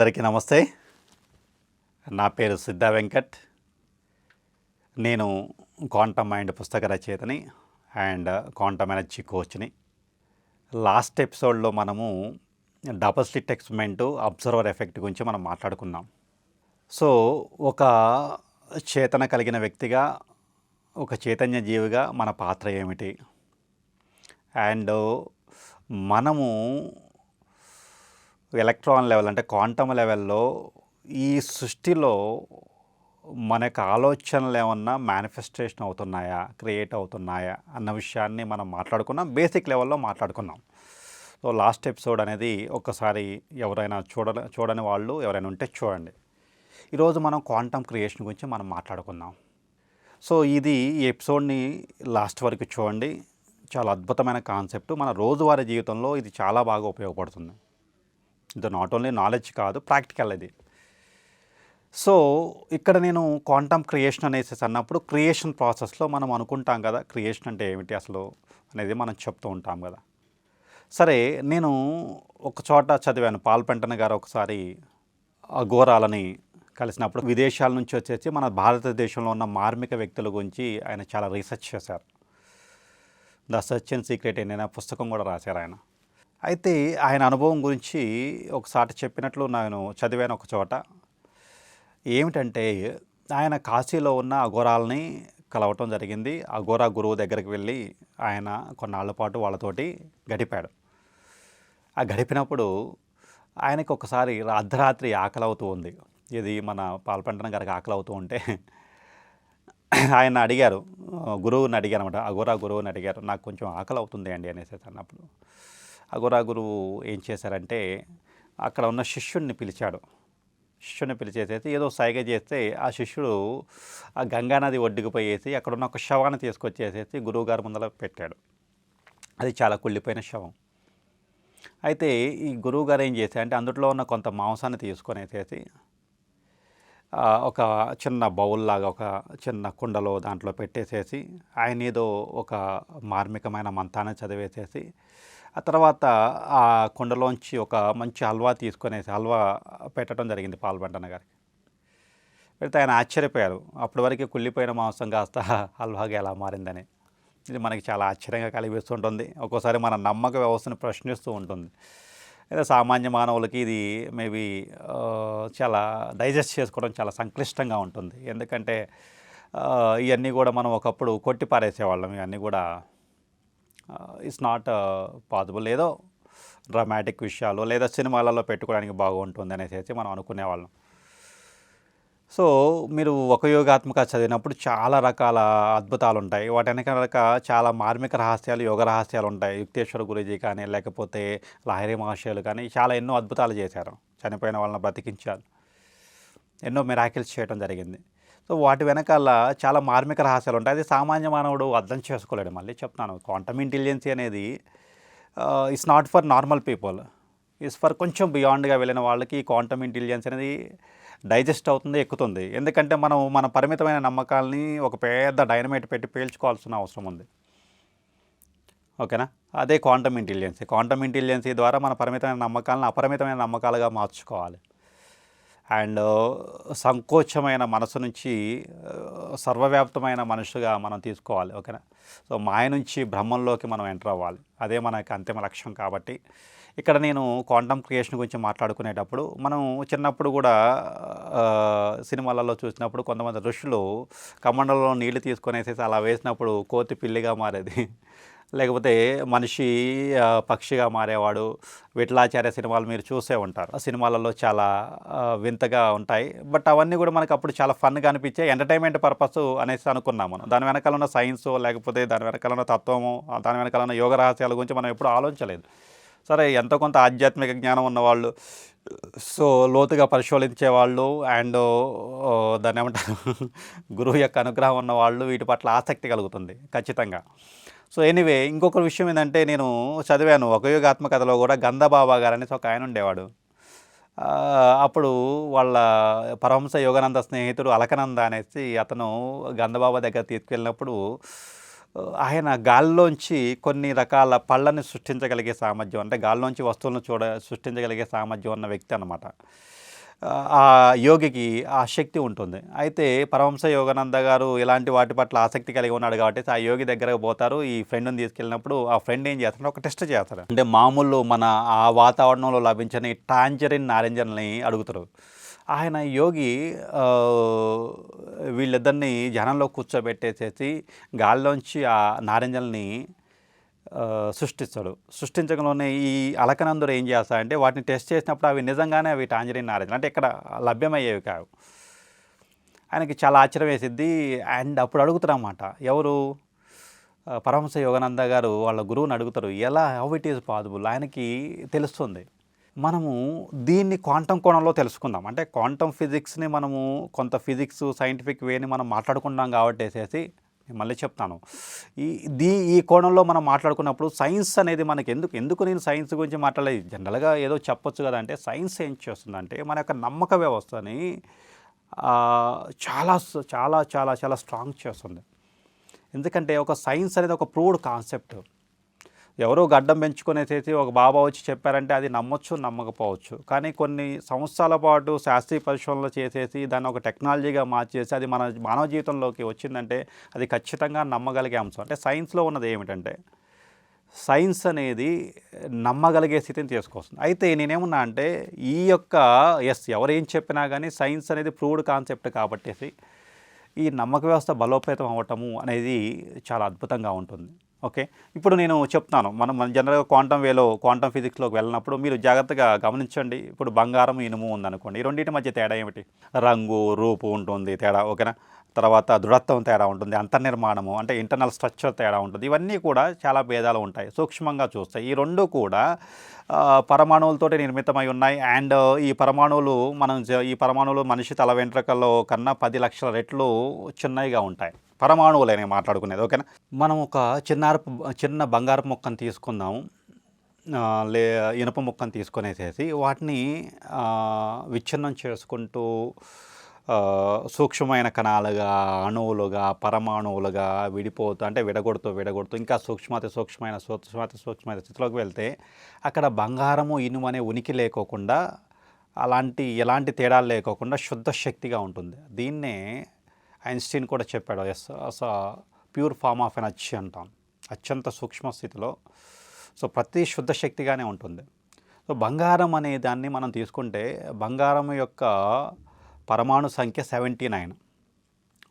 అందరికీ నమస్తే. నా పేరు సిద్ధా వెంకట్. నేను క్వాంటమ్ మైండ్ పుస్తక రచయితని అండ్ క్వాంటమ్ ఎనర్జీ కోచ్ని. లాస్ట్ ఎపిసోడ్లో మనము double slit experiment observer effect గురించి మనం మాట్లాడుకున్నాం. సో ఒక చేతన కలిగిన వ్యక్తిగా, ఒక చైతన్య జీవిగా మన పాత్ర ఏమిటి, అండ్ మనము ఎలక్ట్రాన్ లెవెల్ అంటే క్వాంటమ్ లెవెల్లో ఈ సృష్టిలో మనకు ఆలోచనలు ఏమన్నా మేనిఫెస్టేషన్ అవుతున్నాయా, క్రియేట్ అవుతున్నాయా అన్న విషయాన్ని మనం మాట్లాడుకున్నాం. బేసిక్ లెవెల్లో మాట్లాడుకున్నాం. సో లాస్ట్ ఎపిసోడ్ అనేది ఒక్కసారి ఎవరైనా చూడని వాళ్ళు ఎవరైనా ఉంటే చూడండి. ఈరోజు మనం క్వాంటమ్ క్రియేషన్ గురించి మనం మాట్లాడుకుందాం. సో ఈ ఎపిసోడ్ని లాస్ట్ వరకు చూడండి. చాలా అద్భుతమైన కాన్సెప్ట్. మన రోజువారీ జీవితంలో ఇది చాలా బాగా ఉపయోగపడుతుంది. ఇది నాట్ ఓన్లీ నాలెడ్జ్ కాదు, ప్రాక్టికల్ ఇది. సో ఇక్కడ నేను క్వాంటమ్ క్రియేషన్ అనేసి అన్నప్పుడు క్రియేషన్ ప్రాసెస్లో మనం అనుకుంటాం కదా, క్రియేషన్ అంటే ఏమిటి అసలు అనేది మనం చెప్తూ ఉంటాం కదా. సరే, నేను ఒక చోట చదివాను. పాల్పెంటన్ గారు ఒకసారి అఘోరాలని కలిసినప్పుడు విదేశాల నుంచి వచ్చేసి మన భారతదేశంలో ఉన్న మార్మిక వ్యక్తుల గురించి ఆయన చాలా రీసెర్చ్ చేశారు. ద సర్చ్ అండ్ సీక్రెట్ అనే పుస్తకం కూడా రాశారు ఆయన. అయితే ఆయన అనుభవం గురించి ఒకసారి చెప్పినట్లు నేను చదివాను ఒక చోట. ఏమిటంటే ఆయన కాశీలో ఉన్న అఘోరాలని కలవటం జరిగింది. అఘోరా గురువు దగ్గరికి వెళ్ళి ఆయన కొన్నాళ్ల పాటు వాళ్ళతోటి గడిపాడు. ఆ గడిపినప్పుడు ఆయనకు ఒకసారి అర్ధరాత్రి ఆకలి అవుతూ ఉంది. ఇది మన పాల్పెంటన్ గారికి ఆకలి అవుతూ ఉంటే ఆయన అడిగారు, గురువుని అడిగారు అనమాట. అఘోరా గురువుని అడిగారు, నాకు కొంచెం ఆకలి అవుతుంది అండి అనేసి అన్నప్పుడు అఘోరా గురువు ఏం చేశారంటే అక్కడ ఉన్న శిష్యుడిని పిలిచాడు. శిష్యుడిని పిలిచేసేసి ఏదో సైగ చేస్తే ఆ శిష్యుడు ఆ గంగానది ఒడ్డుకు పోయేసి అక్కడ ఉన్న ఒక శవాన్ని తీసుకొచ్చేసేసి గురువుగారి ముందర పెట్టాడు. అది చాలా కుళ్ళిపోయిన శవం. అయితే ఈ గురువుగారు ఏం చేశారంటే అందులో ఉన్న కొంత మాంసాన్ని తీసుకొనేసేసి ఒక చిన్న బౌల్ లాగా ఒక చిన్న కుండలో దాంట్లో పెట్టేసేసి ఆయన ఏదో ఒక మార్మికమైన మంత్రాన్ని చదివేసేసి ఆ తర్వాత ఆ కుండలోంచి ఒక మంచి హల్వా తీసుకొనేసి హల్వా పెట్టడం జరిగింది పాల్పెంటన్ గారికి. పెడితే ఆయన ఆశ్చర్యపోయారు. అప్పటి వరకు కుళ్ళిపోయిన మాంసం కాస్త హల్వాగా ఎలా మారిందని. ఇది మనకి చాలా ఆశ్చర్యంగా కలిగిస్తుంటుంది. ఒక్కోసారి మన నమ్మక వ్యవస్థను ప్రశ్నిస్తూ ఉంటుంది. అయితే సామాన్య మానవులకి ఇది మేబీ చాలా డైజెస్ట్ చేసుకోవడం చాలా సంక్లిష్టంగా ఉంటుంది. ఎందుకంటే ఇవన్నీ కూడా మనం ఒకప్పుడు కొట్టి పారేసేవాళ్ళం. ఇవన్నీ కూడా ఇట్స్ నాట్ పాసిబుల్. ఏదో డ్రామాటిక్ విషయాలు లేదా సినిమాలలో పెట్టుకోవడానికి బాగుంటుంది అనేసి మనం అనుకునేవాళ్ళం. సో మీరు ఒక యోగాత్మక చదివినప్పుడు చాలా రకాల అద్భుతాలు ఉంటాయి. వాటి వెనక చాలా మార్మిక రహస్యాలు, యోగ రహస్యాలు ఉంటాయి. యుక్తేశ్వర గురూజీ కానీ లేకపోతే లాహిరి మహర్షులు కానీ చాలా ఎన్నో అద్భుతాలు చేశారు. చనిపోయిన వాళ్ళని బ్రతికించారు, ఎన్నో మిరాకిల్స్ చేయడం జరిగింది. సో వాటి వెనకాల చాలా మార్మిక రహస్యాలు ఉంటాయి. అది సామాన్య మానవుడు అర్థం చేసుకోలేడు. మళ్ళీ చెప్తాను, క్వాంటమ్ ఇంటెలిజెన్సీ అనేది it's not for normal people, it's for కొంచెం బియాండ్గా వెళ్ళిన వాళ్ళకి క్వాంటమ్ ఇంటెలిజెన్స్ అనేది డైజెస్ట్ అవుతుంది, ఎక్కుతుంది. ఎందుకంటే మనం మన పరిమితమైన నమ్మకాలని ఒక పెద్ద డైనమైట్ పెట్టి పేల్చుకోవాల్సిన అవసరం ఉంది. ఓకేనా? అదే క్వాంటమ్ ఇంటెలిజెన్సీ. క్వాంటమ్ ఇంటెలిజెన్సీ ద్వారా మన పరిమితమైన నమ్మకాలను అపరిమితమైన నమ్మకాలుగా మార్చుకోవాలి. అండ్ సంకోచమైన మనసు నుంచి సర్వవ్యాప్తమైన మనుషుగా మనం తీసుకోవాలి. ఓకేనా? సో మాయ నుంచి బ్రహ్మంలోకి మనం ఎంటర్ అవ్వాలి. అదే మనకి అంతిమ లక్ష్యం. కాబట్టి ఇక్కడ నేను క్వాంటమ్ క్రియేషన్ గురించి మాట్లాడుకునేటప్పుడు మనం చిన్నప్పుడు కూడా సినిమాలలో చూసినప్పుడు కొంతమంది ఋషులు కమండలో నీళ్లు తీసుకొనేసేసి అలా వేసినప్పుడు కోతి పిల్లిగా మారేది, లేకపోతే మనిషి పక్షిగా మారేవాడు. విఠలాచార్య సినిమాలు మీరు చూసే ఉంటారు. ఆ సినిమాలలో చాలా వింతగా ఉంటాయి. బట్ అవన్నీ కూడా మనకు అప్పుడు చాలా ఫన్గా అనిపించాయి. ఎంటర్టైన్మెంట్ పర్పస్ అనేసి అనుకున్నాం మనం. దాని వెనకాల ఉన్న సైన్స్ లేకపోతే దాని వెనకాల ఉన్న తత్వము, దాని వెనకాల ఉన్న యోగ రహస్యాల గురించి మనం ఎప్పుడు ఆలోచించలేదు. సరే, ఎంతో కొంత ఆధ్యాత్మిక జ్ఞానం ఉన్నవాళ్ళు, సో లోతుగా పరిశోధించే వాళ్ళు అండ్ దాన్ని ఏమంటారు గురువు యొక్క అనుగ్రహం ఉన్నవాళ్ళు వీటి పట్ల ఆసక్తి కలుగుతుంది ఖచ్చితంగా. సో ఎనీవే, ఇంకొక విషయం ఏంటంటే నేను చదివాను ఒక యోగాత్మకథలో కూడా గంధబాబా గారు అనేసి ఒక ఆయన ఉండేవాడు. అప్పుడు వాళ్ళ పరమహంస యోగానంద స్నేహితుడు అలకనంద అనేసి అతను గంధబాబా దగ్గర తీసుకెళ్ళినప్పుడు ఆయన గాల్లోంచి కొన్ని రకాల పళ్ళని సృష్టించగలిగే సామర్థ్యం, అంటే గాల్లోంచి వస్తువులను సృష్టించగలిగే సామర్థ్యం ఉన్న వ్యక్తి అన్నమాట. ఆ యోగికి ఆ శక్తి ఉంటుంది. అయితే పరమహంస యోగానంద గారు ఇలాంటి వాటి పట్ల ఆసక్తి కలిగి ఉన్నాడు కాబట్టి ఆ యోగి దగ్గరకు పోతారు. ఈ ఫ్రెండ్‌ని తీసుకెళ్ళినప్పుడు ఆ ఫ్రెండ్ ఏం చేస్తాడంటే ఒక టెస్ట్ చేస్తాడు. అంటే మామూలు మన ఆ వాతావరణంలో లభించని టాంజరిన్ నారింజల్ని అడుగుతారు. ఆయన యోగి ఆహ్, వీళ్ళిద్దరిని జనంలో కూర్చోబెట్టేసేసి గాలిలోంచి ఆ నారింజల్ని సృష్టిస్తాడు. సృష్టించడంలోనే ఈ అలకనందుడు ఏం చేస్తాడంటే వాటిని టెస్ట్ చేసినప్పుడు అవి నిజంగానే అవి టాంజరిన్ నారింజలు అంటే ఇక్కడ లభ్యమయ్యేవి కావు. ఆయనకి చాలా ఆశ్చర్యం వేసిద్ది. అండ్ అప్పుడు అడుగుతారన్నమాట. ఎవరు పరమహంస యోగానంద గారు వాళ్ళ గురువుని అడుగుతారు. ఎలా హౌ ఇట్ ఈస్ పాసిబుల్? ఆయనకి తెలుస్తుంది. మనము దీన్ని క్వాంటం కోణంలో తెలుసుకుందాం. అంటే క్వాంటం ఫిజిక్స్‌ని మనము కొంత ఫిజిక్స్, సైంటిఫిక్ వేని మనం మాట్లాడుకున్నాం కాబట్టేసేసి నేను మళ్ళీ చెప్తాను. ఈ ఈ కోణంలో మనం మాట్లాడుకున్నప్పుడు సైన్స్ అనేది మనకి ఎందుకు నేను సైన్స్ గురించి మాట్లాడలేదు. జనరల్‌గా ఏదో చెప్పొచ్చు కదా! అంటే సైన్స్ ఏం చేస్తుందంటే మన యొక్క నమ్మక వ్యవస్థని చాలా చాలా చాలా చాలా స్ట్రాంగ్ చేస్తుంది. ఎందుకంటే ఒక సైన్స్ అనేది ఒక ప్రూవ్డ్ కాన్సెప్ట్. ఎవరో గడ్డం పెంచుకునేసేసి ఒక బాబా వచ్చి చెప్పారంటే అది నమ్మొచ్చు, నమ్మకపోవచ్చు. కానీ కొన్ని సంవత్సరాల పాటు శాస్త్రీయ పరిశోధనలు చేసేసి దాన్ని ఒక టెక్నాలజీగా మార్చేసి అది మన మానవ జీవితంలోకి వచ్చిందంటే అది ఖచ్చితంగా నమ్మగలిగే అంశం. అంటే సైన్స్‌లో ఉన్నది ఏమిటంటే సైన్స్ అనేది నమ్మగలిగే స్థితిని తీసుకొస్తుంది. అయితే నేనేమన్నా అంటే ఈ యొక్క ఎవరేం చెప్పినా కానీ సైన్స్ అనేది ప్రూవ్డ్ కాన్సెప్ట్ కాబట్టేసి ఈ నమ్మక వ్యవస్థ బలోపేతం అవ్వటము అనేది చాలా అద్భుతంగా ఉంటుంది. ఓకే. ఇప్పుడు నేను చెప్తాను. మనం జనరల్‌గా క్వాంటం ఫిజిక్స్‌లోకి వెళ్ళినప్పుడు మీరు జాగ్రత్తగా గమనించండి. ఇప్పుడు బంగారం, ఇనుము ఉందనుకోండి. ఈ రెండిటి మధ్య తేడా ఏమిటి? రంగు, రూపు ఉంటుంది తేడా. ఓకేనా? తర్వాత దృఢత్వం తేడా ఉంటుంది. అంతర్నిర్మాణము అంటే ఇంటర్నల్ స్ట్రక్చర్ తేడా ఉంటుంది. ఇవన్నీ కూడా చాలా భేదాలు ఉంటాయి. సూక్ష్మంగా చూస్తే ఈ 2 కూడా పరమాణువులతోటి నిర్మితమై ఉన్నాయి. అండ్ ఈ పరమాణువులు మనిషి తల వెంట్రుకల్లో కన్నా 10 లక్షల రెట్లు చిన్నవిగా ఉంటాయి. పరమాణువులే నేను మాట్లాడుకునేది. ఓకేనా? మనం ఒక చిన్న బంగారపు ముక్కను తీసుకుందాం. ఇనుప ముక్కను తీసుకొనేసేసి వాటిని విచ్ఛిన్నం చేసుకుంటూ సూక్ష్మమైన కణాలుగా, అణువులుగా, పరమాణువులుగా విడగొడుతూ ఇంకా సూక్ష్మమైన స్థితిలోకి వెళ్తే అక్కడ బంగారము, ఇనుము అనే ఉనికి లేకోకుండా ఎలాంటి తేడాలు లేకోకుండా శుద్ధ శక్తిగా ఉంటుంది. దీన్నే ఐన్‌స్టీన్ కూడా చెప్పాడు. ప్యూర్ ఫార్మ్ ఆఫ్ ఎనర్జీ అంటాం. అత్యంత సూక్ష్మ స్థితిలో ప్రతి శుద్ధ శక్తిగానే ఉంటుంది. బంగారం అనే దాన్ని మనం తీసుకుంటే బంగారం యొక్క పరమాణు సంఖ్య 79.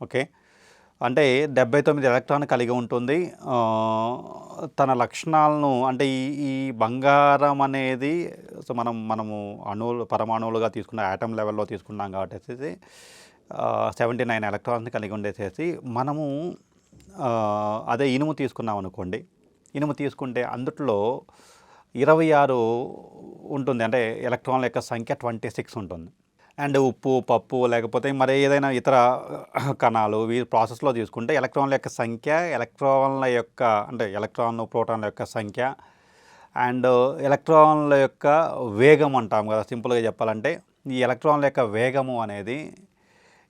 ఓకే. అంటే 79 ఎలక్ట్రాన్లు కలిగి ఉంటుంది. తన లక్షణాలను అంటే ఈ బంగారం అనేది మనము పరమాణువులుగా తీసుకున్న యాటమ్ లెవెల్‌లో తీసుకున్నాం కాబట్టి 79 ఎలక్ట్రాన్స్‌ని కలిగి ఉండేసేసి మనము అదే ఇనుము తీసుకున్నాం అనుకోండి. ఇనుము తీసుకుంటే అందుట్లో 26 ఉంటుంది. అంటే ఎలక్ట్రాన్ల యొక్క సంఖ్య 26 ఉంటుంది. అండ్ ఉప్పు, పప్పు లేకపోతే మరి ఏదైనా ఇతర కణాలు ప్రాసెస్‌లో తీసుకుంటే ఎలక్ట్రాన్ల యొక్క సంఖ్య, ప్రోటాన్ల యొక్క సంఖ్య అండ్ ఎలక్ట్రాన్ల యొక్క వేగం అంటాం కదా! సింపుల్‌గా చెప్పాలంటే ఈ ఎలక్ట్రాన్ల యొక్క వేగము అనేది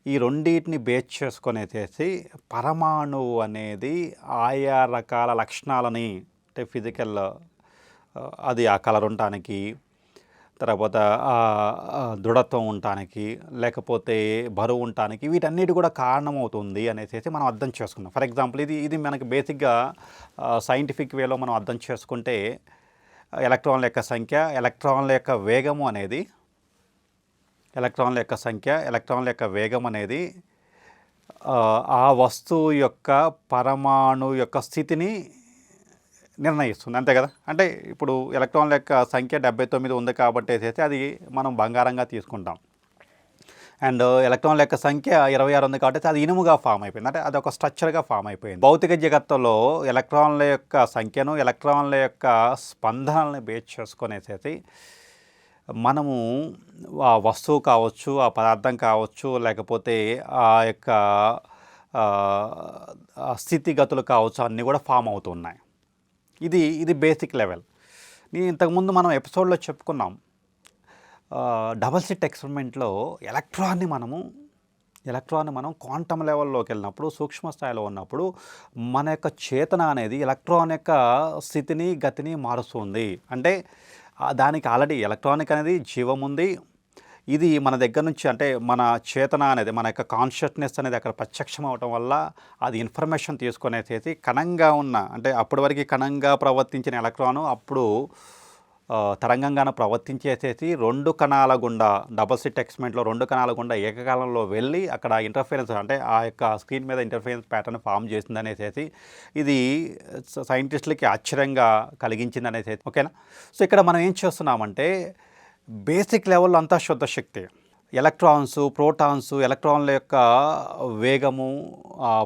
ఈ రెండిటిని బేస్ చేసుకొనేసేసి పరమాణువు అనేది ఆయా రకాల లక్షణాలని అంటే ఫిజికల్ అది ఆ కలర్ ఉండటానికి, తర్వాత దృఢత్వం ఉండటానికి, లేకపోతే బరువు ఉండటానికి వీటన్నిటి కూడా కారణమవుతుంది అనేసి మనం అర్థం చేసుకున్నాం. ఫర్ ఎగ్జాంపుల్ ఇది మనకి బేసిక్‌గా సైంటిఫిక్ వేలో మనం అర్థం చేసుకుంటే ఎలక్ట్రాన్ల యొక్క సంఖ్య, ఎలక్ట్రాన్ల యొక్క వేగం అనేది ఆ వస్తువు యొక్క పరమాణు యొక్క స్థితిని నిర్ణయిస్తుంది. అంతే కదా! అంటే ఇప్పుడు ఎలక్ట్రాన్ల యొక్క సంఖ్య 79 ఉంది కాబట్టేసేసి అది మనం బంగారంగా తీసుకుంటాం. అండ్ ఎలక్ట్రాన్ల యొక్క సంఖ్య 26 ఉంది కాబట్టి అది ఇనుముగా ఫామ్ అయిపోయింది. అంటే అదొక స్ట్రక్చర్‌గా ఫామ్ అయిపోయింది. భౌతిక జగత్తులో ఎలక్ట్రాన్ల యొక్క సంఖ్యను, ఎలక్ట్రాన్ల యొక్క స్పందనల్ని బేస్ చేసుకొనేసేసి మనము ఆ వస్తువు కావచ్చు, ఆ పదార్థం కావచ్చు, లేకపోతే ఆ యొక్క స్థితిగతులు కావచ్చు అన్నీ కూడా ఫామ్ అవుతున్నాయి. ఇది బేసిక్ లెవెల్. ఇంతకుముందు మనం ఎపిసోడ్‌లో చెప్పుకున్నాం. డబుల్ స్లిట్ ఎక్స్పెరిమెంట్లో ఎలక్ట్రాన్ని మనం క్వాంటమ్ లెవెల్లోకి వెళ్ళినప్పుడు, సూక్ష్మ స్థాయిలో ఉన్నప్పుడు మన యొక్క చేతన అనేది ఎలక్ట్రాన్ యొక్క స్థితిని, గతిని మారుస్తుంది. అంటే దానికి ఆల్రెడీ ఎలక్ట్రానిక్ అనేది జీవం ఉంది. ఇది మన దగ్గర నుంచి అంటే మన చేతన అనేది మన యొక్క కాన్షియస్నెస్ అనేది అక్కడ ప్రత్యక్షం అవటం వల్ల అది ఇన్ఫర్మేషన్ తీసుకునేసేసి కణంగా ఉన్న అంటే అప్పటి వరకు కణంగా ప్రవర్తించిన ఎలక్ట్రాను అప్పుడు తరంగంగాను ప్రవర్తించేసేసి 2 కణాల గుండా డబుల్ స్లిట్ ఎక్స్పెరిమెంట్లో 2 కణాల గుండా ఏకకాలంలో వెళ్ళి అక్కడ ఇంటర్ఫిరెన్స్ అంటే ఆ యొక్క స్క్రీన్ మీద ఇంటర్ఫిరెన్స్ ప్యాటర్న్ ఫామ్ చేసిందనేసేసి ఇది సైంటిస్టులకి ఆశ్చర్యంగా కలిగించిందనేసి ఓకేనా. సో ఇక్కడ మనం ఏం చేస్తున్నామంటే బేసిక్ లెవెల్లో అంతా శుద్ధ శక్తి, ఎలక్ట్రాన్స్, ప్రోటాన్స్, ఎలక్ట్రాన్ల యొక్క వేగము,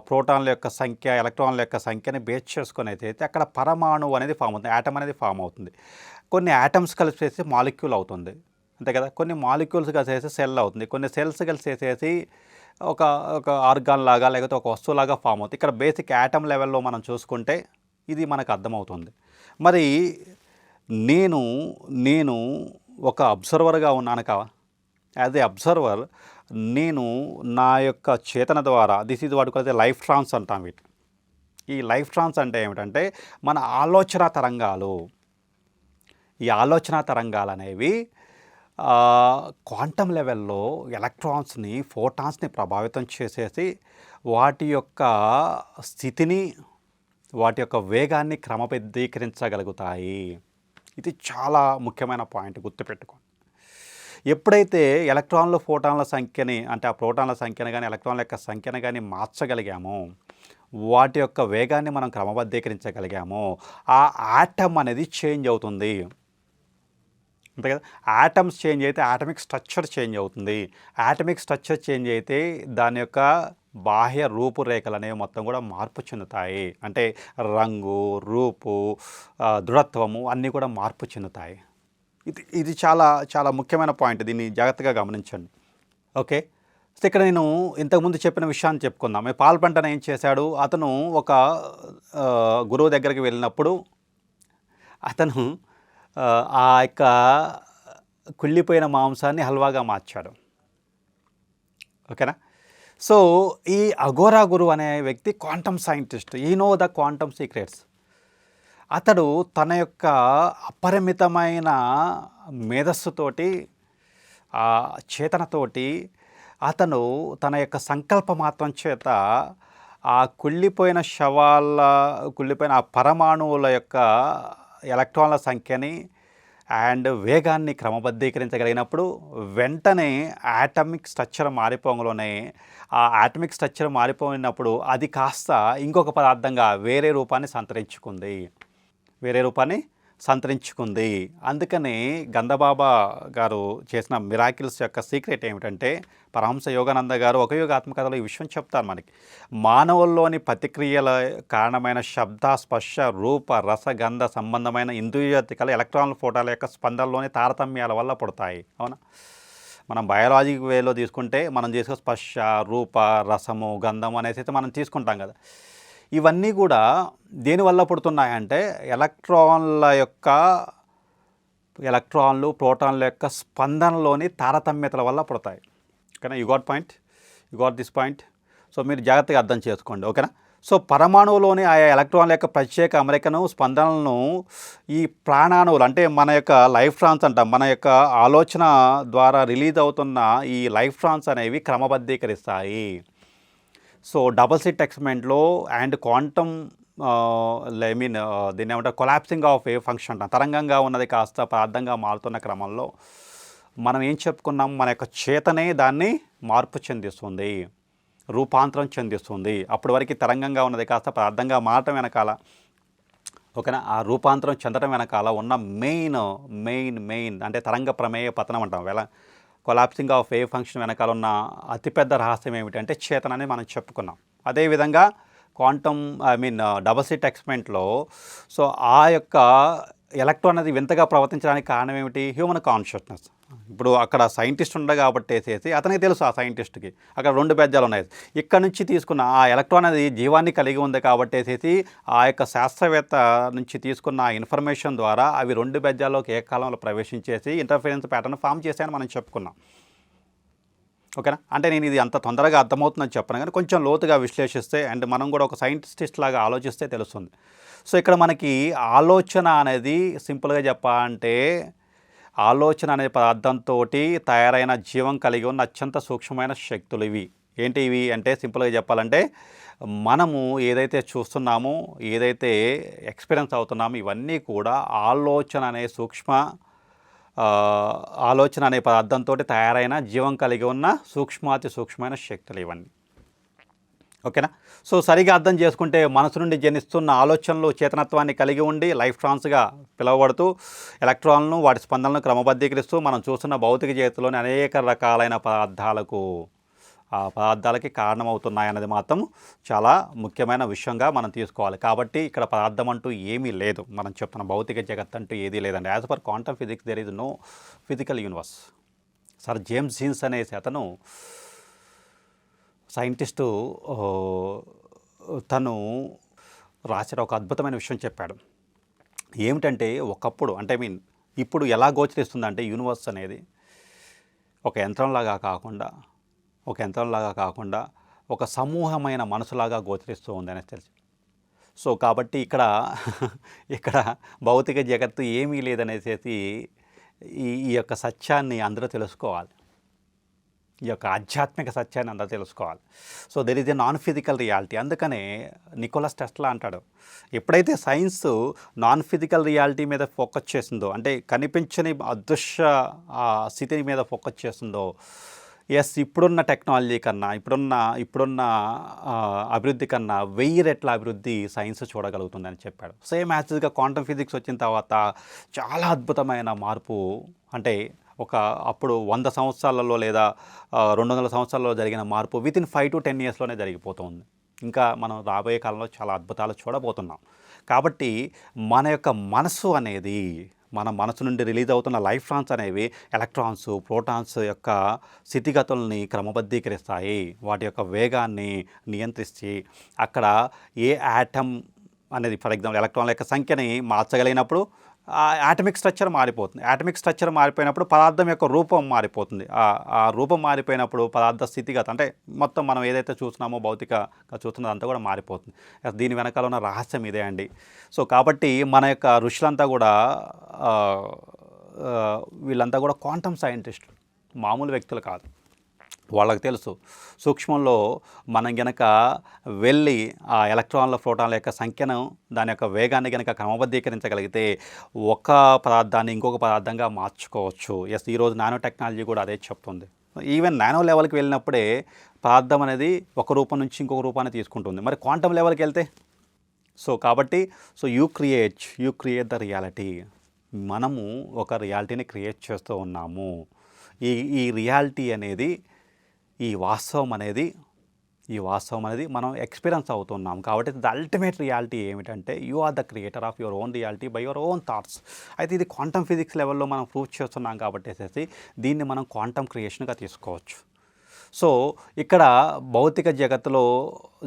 ప్రోటాన్ల యొక్క సంఖ్య, ఎలక్ట్రాన్ల యొక్క సంఖ్యని బేస్ చేసుకొని అయితే అక్కడ పరమాణువు అనేది ఫామ్ అవుతుంది, యాటమ్ అనేది ఫామ్ అవుతుంది. కొన్ని యాటమ్స్ కలిసేసి మాలిక్యూల్ అవుతుంది అంతే కదా, కొన్ని మాలిక్యూల్స్ కలిసేసి సెల్ అవుతుంది, కొన్ని సెల్స్ కలిసేసేసి ఒక ఒక ఆర్గాన్ లాగా లేకపోతే ఒక వస్తువులాగా ఫామ్ అవుతుంది. ఇక్కడ బేసిక్ యాటమ్ లెవెల్లో మనం చూసుకుంటే ఇది మనకు అర్థమవుతుంది. మరి నేను నేను ఒక అబ్జర్వర్గా ఉన్నాను కావా, యాజ్ ఏ అబ్జర్వర్ నేను నా యొక్క చేతన ద్వారా దిస్ ఈజ్ వాడుకైతే లైఫ్ ట్రాన్స్ అంటాం వీటి. ఈ లైఫ్ ట్రాన్స్ అంటే ఏమిటంటే మన ఆలోచన తరంగాలు, ఈ ఆలోచన తరంగాలు అనేవి క్వాంటమ్ లెవెల్లో ఎలక్ట్రాన్స్ని, ఫోటాన్స్ని ప్రభావితం చేసేసి వాటి యొక్క స్థితిని, వాటి యొక్క వేగాన్ని క్రమబద్ధీకరించగలుగుతాయి. ఇది చాలా ముఖ్యమైన పాయింట్, గుర్తుపెట్టుకోండి. ఎప్పుడైతే ఎలక్ట్రాన్లు, ఫోటాన్ల సంఖ్యని అంటే ఆ ప్రోటాన్ల సంఖ్యను కానీ ఎలక్ట్రాన్ల యొక్క సంఖ్యను కానీ మార్చగలిగామో, వాటి యొక్క వేగాన్ని మనం క్రమబద్ధీకరించగలిగామో ఆ ఆటమ్ అనేది చేంజ్ అవుతుంది అంతే కదా. యాటమ్స్ చేంజ్ అయితే ఆటమిక్ స్ట్రక్చర్ చేంజ్ అవుతుంది, ఆటమిక్ స్ట్రక్చర్ చేంజ్ అయితే దాని యొక్క బాహ్య రూపురేఖలు అనేవి మొత్తం కూడా మార్పు చెందుతాయి. అంటే రంగు, రూపు, దృఢత్వము అన్నీ కూడా మార్పు చెందుతాయి. ఇది చాలా చాలా ముఖ్యమైన పాయింట్, దీన్ని జాగ్రత్తగా గమనించండి. ఓకే, సో ఇక్కడ నేను ఇంతకుముందు చెప్పిన విషయాన్ని చెప్పుకుందాం. పాల్పంటన ఏం చేశాడు, అతను ఒక గురువు దగ్గరికి వెళ్ళినప్పుడు అతను ఆ యొక్క కుళ్ళిపోయిన మాంసాన్ని హల్వాగా మార్చాడు. ఓకేనా. సో ఈ అఘోరా గురువు అనే వ్యక్తి క్వాంటమ్ సైంటిస్ట్, ఈ నో ద క్వాంటమ్ సీక్రెట్స్. అతడు తన యొక్క అపరిమితమైన మేధస్సుతోటి, చేతనతోటి అతను తన యొక్క సంకల్ప మాత్రం చేత ఆ కుళ్ళిపోయిన కుళ్ళిపోయిన ఆ పరమాణువుల యొక్క ఎలక్ట్రాన్ల సంఖ్యని అండ్ వేగాన్ని క్రమబద్ధీకరించగలిగినప్పుడు వెంటనే ఆటమిక్ స్ట్రక్చర్ మారిపోగానే ఆ ఆటమిక్ స్ట్రక్చర్ మారిపోయినప్పుడు అది కాస్త ఇంకొక పదార్థంగా వేరే రూపాన్ని సంతరించుకుంది. అందుకని గంధబాబా గారు చేసిన మిరాకిల్స్ యొక్క సీక్రెట్ ఏమిటంటే, పరమహంస యోగానంద గారు ఒక యోగాత్మకథలో ఈ విషయం చెప్తారు మనకి. మానవుల్లోని ప్రతిక్రియల కారణమైన శబ్ద, స్పర్శ, రూప, రస, గంధ సంబంధమైన ఇంద్రియాతికలు ఎలక్ట్రాన్ల ఫోటాల యొక్క స్పందనలోని తారతమ్యాల వల్ల పుడతాయి. అవునా. మనం బయాలజిక్ వేలో తీసుకుంటే మనం చేసే స్పర్శ, రూప, రసము, గంధము అనేసి అయితే మనం తీసుకుంటాం కదా. ఇవన్నీ కూడా దేనివల్ల పుడుతున్నాయంటే ఎలక్ట్రాన్లు, ప్రోటాన్ల యొక్క స్పందనలోని తారతమ్యతల వల్ల పుడతాయి. ఓకేనా. You got this point. So మీరు జాగ్రత్తగా అర్థం చేసుకోండి. ఓకేనా. సో పరమాణువులోని ఆయా ఎలక్ట్రాన్ల యొక్క ప్రత్యేక అమరికను, స్పందనలను ఈ ప్రాణాణువులు అంటే మన యొక్క లైఫ్ ట్రాన్స్ అంటాం, మన యొక్క ఆలోచన ద్వారా రిలీజ్ అవుతున్న ఈ లైఫ్ ట్రాన్స్ అనేవి క్రమబద్ధీకరిస్తాయి. సో డబుల్ స్లిట్ ఎక్స్పెరిమెంట్లో అండ్ క్వాంటమ్ దీన్ని ఏమంటారు, కొలాప్సింగ్ ఆఫ్ వేవ్ ఫంక్షన్ అంటాం. తరంగంగా ఉన్నది కాస్త పదార్థంగా మారుతున్న క్రమంలో మనం ఏం చెప్పుకున్నాం, మన యొక్క చేతనే దాన్ని మార్పు చెందిస్తుంది, రూపాంతరం చెందిస్తుంది. అప్పటి వరకు తరంగంగా ఉన్నది కాస్త పదార్థంగా మారటం వెనకాల, ఓకేనా, ఆ రూపాంతరం చెందడం వెనకాల ఉన్న మెయిన్ అంటే తరంగ ప్రమేయ పతనం అంటాం. కొలాప్సింగ్ ఆఫ్ వేవ్ ఫంక్షన్ వెనకాల ఉన్న అతిపెద్ద రహస్యం ఏమిటంటే చేతనని మనం చెప్పుకున్నాం. అదేవిధంగా క్వాంటమ్ డబుల్ స్లిట్ ఎక్స్పెరిమెంట్లో సో ఆ యొక్క ఎలక్ట్రాన్ అనేది వింతగా ప్రవర్తించడానికి కారణం ఏమిటి, హ్యూమన్ కాన్షియస్నెస్. ఇప్పుడు అక్కడ సైంటిస్ట్ ఉండగా కాబట్టి అతనికి తెలుసు, ఆ సైంటిస్ట్కి అక్కడ 2 బెజ్జాలు ఉన్నాయి. ఇక్కడ నుంచి తీసుకున్న ఆ ఎలక్ట్రాన్ అనేది జీవాన్ని కలిగి ఉంది కాబట్టి ఆ యొక్క శాస్త్రవేత్త నుంచి తీసుకున్న ఇన్ఫర్మేషన్ ద్వారా అవి 2 బెజ్జాల్లోకి ఏకకాలంలో ప్రవేశించేసి ఇంటర్ఫిరెన్స్ ప్యాటర్న్ ఫామ్ చేశాయని మనం చెప్పుకున్నాం. ఓకేనా. అంటే నేను ఇది అంత తొందరగా అర్థమవుతుందని చెప్పను, కానీ కొంచెం లోతుగా విశ్లేషిస్తే అండ్ మనం కూడా ఒక సైంటిస్ట్ లాగా ఆలోచిస్తే తెలుస్తుంది. సో ఇక్కడ మనకి ఆలోచన అనేది సింపుల్గా చెప్పాలంటే ఆలోచన అనే పదార్థంతోటి తయారైన జీవం కలిగి ఉన్న అత్యంత సూక్ష్మమైన శక్తులు ఇవి. ఏంటి ఇవి అంటే సింపుల్‌గా చెప్పాలంటే మనము ఏదైతే చూస్తున్నామో, ఏదైతే ఎక్స్‌పీరియన్స్ అవుతున్నామో ఇవన్నీ కూడా ఆలోచన అనే ఆలోచన అనే పదార్థంతోటి తయారైన జీవం కలిగి ఉన్న సూక్ష్మాతి సూక్ష్మమైన శక్తులు ఇవన్నీ. ఓకేనా? సో సరిగా అర్థం చేసుకుంటే మనసు నుండి జనిస్తున్న ఆలోచనలు చేతనత్వాన్ని కలిగి ఉండి లైఫ్ ట్రాన్స్‌గా పిలువబడుతూ ఎలక్ట్రాన్‌లను వాటి స్పందనలను క్రమబద్ధీకరిస్తూ మనం చూస్తున్న భౌతిక జగత్తులోని అనేక రకాలైన పదార్థాలకి కారణమవుతున్నాయన్నది మాత్రం చాలా ముఖ్యమైన విషయంగా మనం తీసుకోవాలి. కాబట్టి ఇక్కడ పదార్థం అంటూ ఏమీ లేదు. మనం చెప్తున్న భౌతిక జగత్ అంటూ ఏదీ లేదండి. As per quantum physics there is no physical universe. Sir James Jeans అనేసి అతను సైంటిస్టు తను రాసిన ఒక అద్భుతమైన విషయం చెప్పాడు. ఏమిటంటే ఒకప్పుడు అంటే ఇప్పుడు ఎలా గోచరిస్తుందంటే యూనివర్స్ అనేది ఒక యంత్రంలాగా కాకుండా ఒక సమూహమైన మనసులాగా గోచరిస్తూ ఉంది అనేసి తెలిసి. సో కాబట్టి ఇక్కడ భౌతిక జగత్తు ఏమీ లేదనేసి ఈ యొక్క సత్యాన్ని అందరూ తెలుసుకోవాలి. ఈ యొక్క ఆధ్యాత్మిక సత్యాన్ని అందరూ తెలుసుకోవాలి. So there is a non physical reality. అందుకనే నికోలస్ టెస్లా అంటాడు, ఎప్పుడైతే సైన్స్ నాన్ ఫిజికల్ రియాలిటీ మీద ఫోకస్ చేసిందో, అంటే కనిపించని అదృశ్య స్థితి మీద ఫోకస్ చేసిందో, ఇప్పుడున్న టెక్నాలజీ కన్నా ఇప్పుడున్న అభివృద్ధి కన్నా 1000 రెట్ల అభివృద్ధి సైన్స్ చూడగలుగుతుందని చెప్పాడు. సేమ్ యాజ్గా క్వాంటమ్ ఫిజిక్స్ వచ్చిన తర్వాత చాలా అద్భుతమైన మార్పు, అంటే అప్పుడు 100 సంవత్సరాలలో లేదా 200 సంవత్సరాలలో జరిగిన మార్పు వితిన్ 5 to 10 ఇయర్స్లోనే జరిగిపోతుంది. ఇంకా మనం రాబోయే కాలంలో చాలా అద్భుతాలు చూడబోతున్నాం. కాబట్టి మన యొక్క మనసు అనేది, మన మనసు నుండి రిలీజ్ అవుతున్న లైఫ్ ట్రాన్స్ అనేవి ఎలక్ట్రాన్స్, ప్రోటాన్స్ యొక్క స్థితిగతుల్ని క్రమబద్ధీకరిస్తాయి. వాటి యొక్క వేగాన్ని నియంత్రిస్తాయి. అక్కడ ఏ యాటమ్ అనేది, ఫర్ ఎగ్జాంపుల్ ఎలక్ట్రాన్ల యొక్క సంఖ్యని మార్చగలిగినప్పుడు ఆటమిక్ స్ట్రక్చర్ మారిపోతుంది. ఆటమిక్ స్ట్రక్చర్ మారిపోయినప్పుడు పదార్థం యొక్క రూపం మారిపోతుంది. ఆ రూపం మారిపోయినప్పుడు పదార్థ స్థితిగత, అంటే మొత్తం మనం ఏదైతే చూస్తున్నామో భౌతికంగా చూస్తున్నదంతా కూడా మారిపోతుంది. దీని వెనకాల ఉన్న రహస్యం ఇదే అండి. సో కాబట్టి మన యొక్క ఋషులంతా కూడా వీళ్ళంతా కూడా క్వాంటమ్ సైంటిస్టులు, మామూలు వ్యక్తులు కాదు. వాళ్ళకి తెలుసు సూక్ష్మంలో మనం గనక వెళ్ళి ఆ ఎలక్ట్రాన్ల, ప్రోటాన్ల యొక్క సంఖ్యను, దాని యొక్క వేగాన్ని గనక క్రమబద్ధీకరించగలిగితే ఒక పదార్థాన్ని ఇంకొక పదార్థంగా మార్చుకోవచ్చు. ఈరోజు నానో టెక్నాలజీ కూడా అదే చెప్తుంది. ఈవెన్ నానో లెవెల్కి వెళ్ళినప్పుడే పదార్థం అనేది ఒక రూపం నుంచి ఇంకొక రూపాన్ని తీసుకుంటుంది. మరి క్వాంటమ్ లెవెల్కి వెళ్తే కాబట్టి యూ క్రియేట్ ద రియాలిటీ. మనము ఒక రియాలిటీని క్రియేట్ చేస్తూ ఉన్నాము. ఈ రియాలిటీ అనేది, ఈ వాస్తవం అనేది మనం ఎక్స్పీరియన్స్ అవుతున్నాం. కాబట్టి ద అల్టిమేట్ రియాలిటీ ఏమిటంటే you are the creator of your own reality by your own thoughts. అయితే ఇది క్వాంటమ్ ఫిజిక్స్ లెవెల్లో మనం ప్రూవ్ చేస్తున్నాం కాబట్టి దీన్ని మనం క్వాంటమ్ క్రియేషన్గా తీసుకోవచ్చు. సో ఇక్కడ భౌతిక జగత్తులో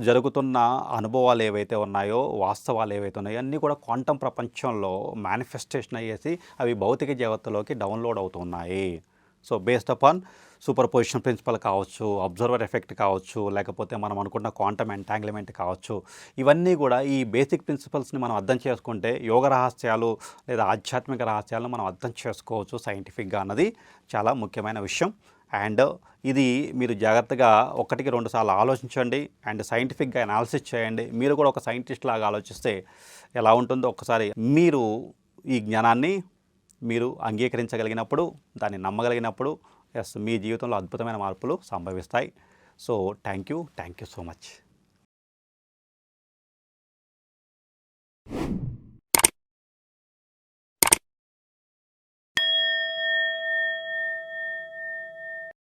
జరుగుతున్న అనుభవాలు ఏవైతే ఉన్నాయో, వాస్తవాలు ఏవైతే ఉన్నాయో అన్నీ కూడా క్వాంటమ్ ప్రపంచంలో మేనిఫెస్టేషన్ అయ్యేసి అవి భౌతిక జగత్తులోకి డౌన్లోడ్ అవుతున్నాయి. So based upon superposition principle కావచ్చు, అబ్జర్వర్ ఎఫెక్ట్ కావచ్చు, లేకపోతే మనం అనుకున్న క్వాంటమ్ ఎంటాంగ్లిమెంట్ కావచ్చు, ఇవన్నీ కూడా ఈ బేసిక్ ప్రిన్సిపల్స్ని మనం అర్థం చేసుకుంటే యోగ రహస్యాలు లేదా ఆధ్యాత్మిక రహస్యాలను మనం అర్థం చేసుకోవచ్చు సైంటిఫిక్గా అన్నది చాలా ముఖ్యమైన విషయం. అండ్ ఇది మీరు జాగ్రత్తగా 1-2 సార్లు ఆలోచించండి అండ్ సైంటిఫిక్గా అనాలిసిస్ చేయండి. మీరు కూడా ఒక సైంటిస్ట్ లాగా ఆలోచిస్తే ఎలా ఉంటుందో ఒక్కసారి మీరు ఈ జ్ఞానాన్ని మీరు అంగీకరించగలిగినప్పుడు, దాన్ని నమ్మగలిగినప్పుడు మీ జీవితంలో అద్భుతమైన మార్పులు సంభవిస్తాయి. So thank you so much.